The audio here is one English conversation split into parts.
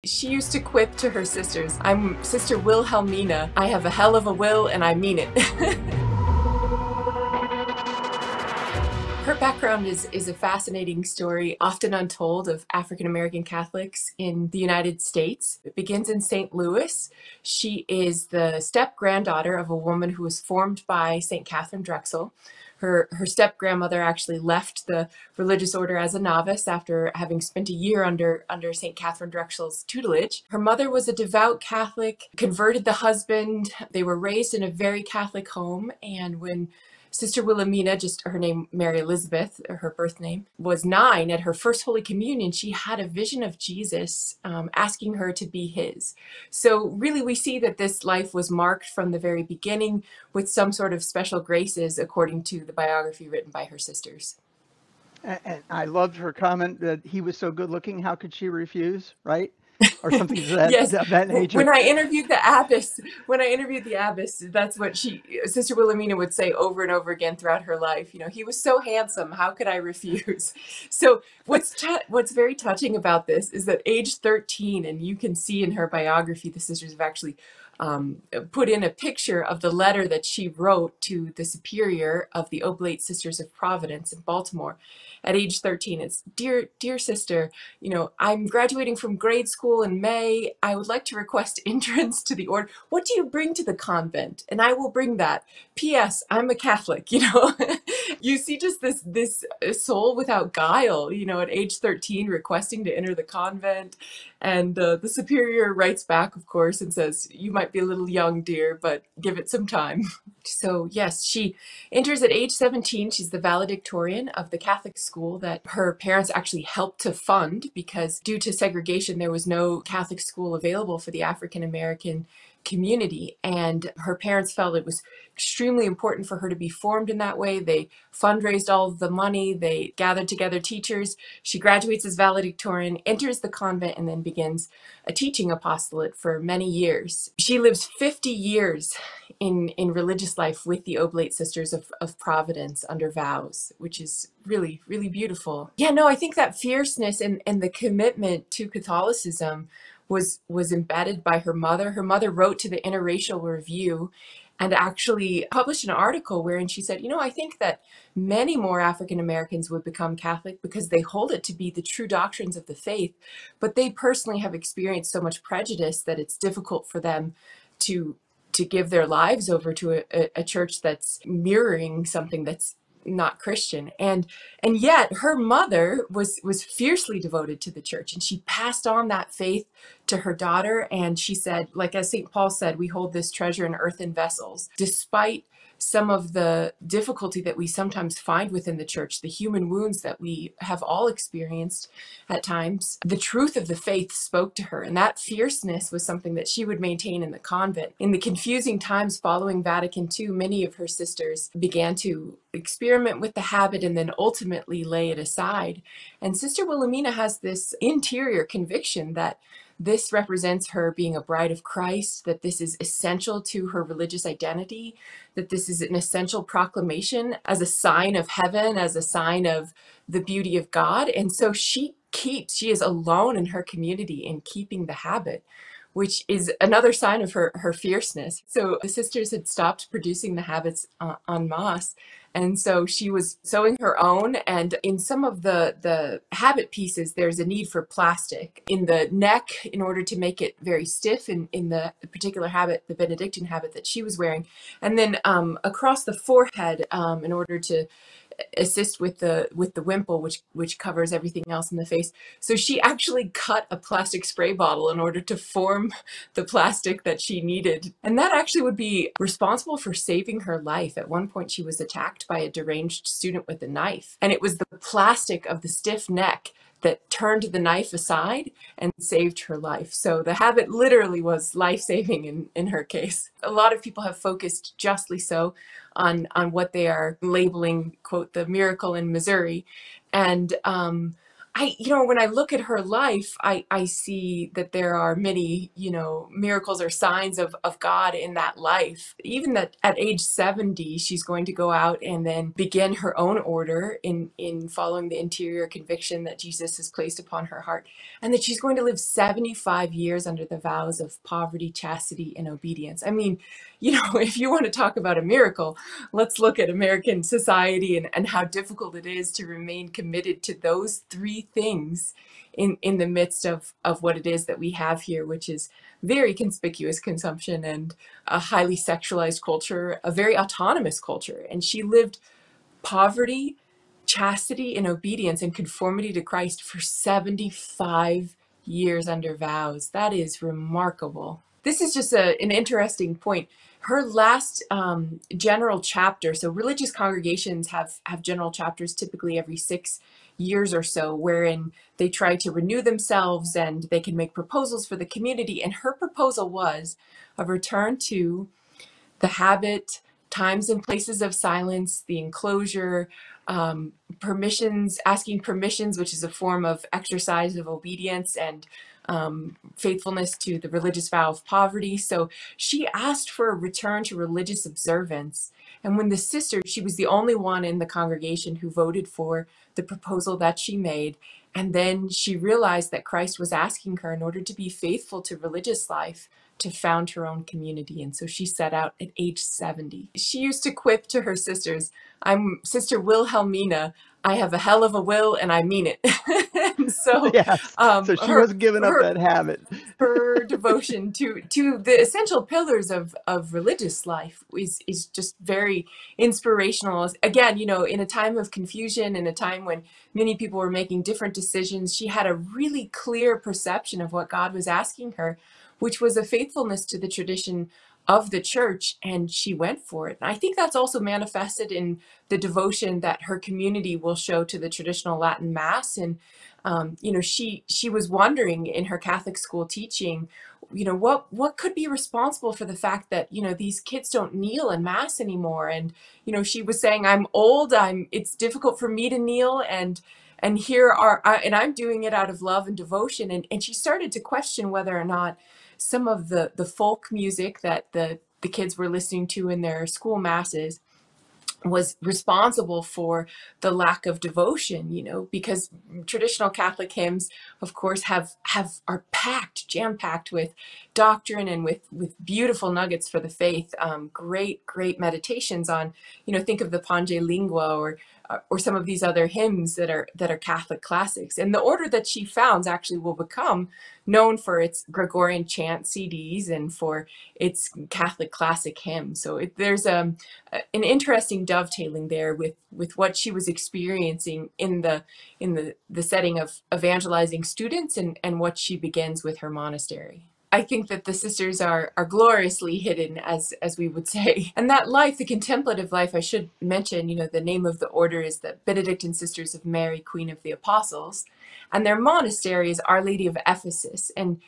She used to quip to her sisters, "I'm Sister Wilhelmina. I have a hell of a will and I mean it." Her background is a fascinating story, often untold, of African American Catholics in the United States. It begins in St. Louis. She is the step-granddaughter of a woman who was formed by St. Catherine Drexel. Her step-grandmother actually left the religious order as a novice after having spent a year under St. Catherine Drexel's tutelage. Her mother was a devout Catholic, converted the husband. They were raised in a very Catholic home, and when Sister Wilhelmina, just her name Mary Elizabeth, or her birth name, was 9 at her first Holy Communion, she had a vision of Jesus asking her to be his. So really we see that this life was marked from the very beginning with some sort of special graces according to the biography written by her sisters. And I loved her comment that he was so good looking, how could she refuse, right? Or something to that, Yes, that nature. when I interviewed the abbess, that's what Sister Wilhelmina would say over and over again throughout her life. You know, he was so handsome, how could I refuse? So what's very touching about this is that age 13, and you can see in her biography, the sisters have actually put in a picture of the letter that she wrote to the superior of the Oblate Sisters of Providence in Baltimore. At age 13, it's, dear sister, you know, I'm graduating from grade school in May. I would like to request entrance to the order. What do you bring to the convent? And I will bring that. P.S. I'm a Catholic, you know. You see just this soul without guile, you know, at age 13 requesting to enter the convent. And the superior writes back, of course, and says, you might be a little young, dear, but give it some time. So yes, she enters at age 17. She's the valedictorian of the Catholic school that her parents actually helped to fund, because due to segregation, there was no Catholic school available for the African American community, and her parents felt it was extremely important for her to be formed in that way. They fundraised all of the money, they gathered together teachers. She graduates as valedictorian, enters the convent, and then begins a teaching apostolate for many years. She lives 50 years in religious life with the Oblate Sisters of Providence under vows, which is really, really beautiful. Yeah, no, I think that fierceness and the commitment to Catholicism was embedded by her mother. Her mother wrote to the Interracial Review and actually published an article wherein she said, you know, I think that many more African Americans would become Catholic because they hold it to be the true doctrines of the faith, but they personally have experienced so much prejudice that it's difficult for them to give their lives over to a church that's mirroring something that's not Christian. And yet her mother was fiercely devoted to the church, and she passed on that faith to her daughter. And she said, like as St. Paul said, we hold this treasure in earthen vessels. Despite some of the difficulty that we sometimes find within the church, the human wounds that we have all experienced at times, the truth of the faith spoke to her, and that fierceness was something that she would maintain in the convent. In the confusing times following Vatican II, many of her sisters began to experiment with the habit and then ultimately lay it aside. And Sister Wilhelmina has this interior conviction that this represents her being a bride of Christ, that this is essential to her religious identity, that this is an essential proclamation as a sign of heaven, as a sign of the beauty of God. And so she is alone in her community in keeping the habit, which is another sign of her fierceness. So the sisters had stopped producing the habits en masse. And so she was sewing her own, and in some of the habit pieces, there's a need for plastic in the neck in order to make it very stiff in the particular habit, the Benedictine habit that she was wearing, and then across the forehead in order to assist with the wimple, which covers everything else in the face. So she actually cut a plastic spray bottle in order to form the plastic that she needed. And that actually would be responsible for saving her life. At one point, she was attacked by a deranged student with a knife. And it was the plastic of the stiff neck that turned the knife aside and saved her life. So the habit literally was life-saving in her case. A lot of people have focused, justly so, on what they are labeling, quote, the miracle in Missouri. And when I look at her life, I see that there are many, miracles or signs of God in that life. Even that at age 70, she's going to go out and then begin her own order in following the interior conviction that Jesus has placed upon her heart, and that she's going to live 75 years under the vows of poverty, chastity, and obedience. I mean, if you want to talk about a miracle, let's look at American society and how difficult it is to remain committed to those three things in the midst of what it is that we have here, which is very conspicuous consumption and a highly sexualized culture, a very autonomous culture. And she lived poverty, chastity, and obedience and conformity to Christ for 75 years under vows. That is remarkable. This is just an interesting point. Her last general chapter, so religious congregations have general chapters typically every 6 years or so, wherein they try to renew themselves and they can make proposals for the community. And her proposal was a return to the habit, times and places of silence, the enclosure, permissions, asking permissions, which is a form of exercise of obedience and faithfulness to the religious vow of poverty. So she asked for a return to religious observance. And when the sister, she was the only one in the congregation who voted for the proposal that she made. And then she realized that Christ was asking her, in order to be faithful to religious life, to found her own community. And so she set out at age 70. She used to quip to her sisters, "I'm Sister Wilhelmina. I have a hell of a will and I mean it." And so Yes. So she wasn't giving up that habit. her devotion to the essential pillars of religious life is just very inspirational. Again, in a time of confusion, in a time when many people were making different decisions, she had a really clear perception of what God was asking her, which was a faithfulness to the tradition of the church, and she went for it. And I think that's also manifested in the devotion that her community will show to the traditional Latin Mass. And she was wondering in her Catholic school teaching, what could be responsible for the fact that these kids don't kneel in Mass anymore. And she was saying, "I'm old. It's difficult for me to kneel, and I'm doing it out of love and devotion." And she started to question whether or not some of the folk music that the kids were listening to in their school masses was responsible for the lack of devotion, because traditional Catholic hymns, of course, are jam-packed with doctrine and with beautiful nuggets for the faith. Great meditations on, think of the Pange Lingua or some of these other hymns that are Catholic classics. And the order that she founds actually will become known for its Gregorian chant CDs and for its Catholic classic hymns. So there's an interesting dovetailing there with what she was experiencing in the setting of evangelizing students and what she begins with her monastery. I think that the sisters are gloriously hidden, as we would say. And that life, the contemplative life, I should mention, the name of the order is the Benedictine Sisters of Mary, Queen of the Apostles. And their monastery is Our Lady of Ephesus. And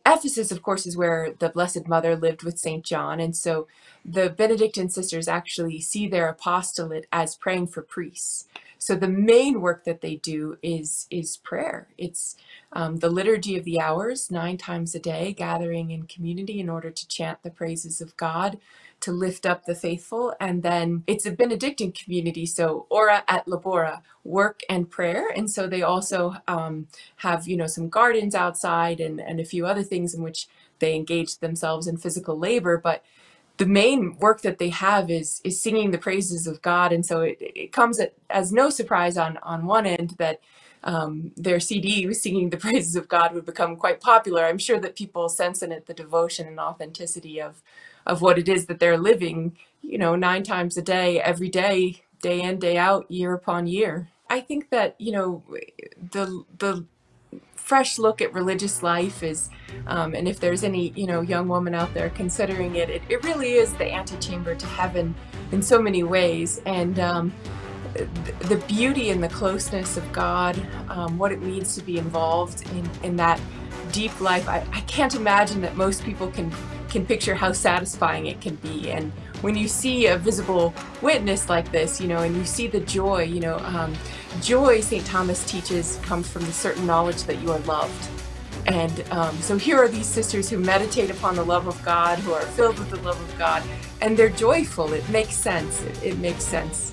Ephesus, of course, is where the Blessed Mother lived with St. John. And so the Benedictine sisters actually see their apostolate as praying for priests. So the main work that they do is prayer. It's the liturgy of the hours, 9 times a day, gathering in community in order to chant the praises of God, to lift up the faithful. And then it's a Benedictine community, so ora et labora, work and prayer. And so they also have, some gardens outside and a few other things in which they engage themselves in physical labor. But the main work that they have is singing the praises of God. And so it comes as no surprise on one end that their CD, Singing the Praises of God, would become quite popular. I'm sure that people sense in it the devotion and authenticity of what it is that they're living, 9 times a day, every day, day in, day out, year upon year. I think that, the fresh look at religious life is, and if there's any, young woman out there considering it, it really is the antechamber to heaven in so many ways. And the beauty and the closeness of God, what it means to be involved in that deep life. I can't imagine that most people can picture how satisfying it can be. And when you see a visible witness like this, and you see the joy, joy, St. Thomas teaches, comes from the certain knowledge that you are loved. And so here are these sisters who meditate upon the love of God, who are filled with the love of God, and they're joyful. It makes sense. It makes sense.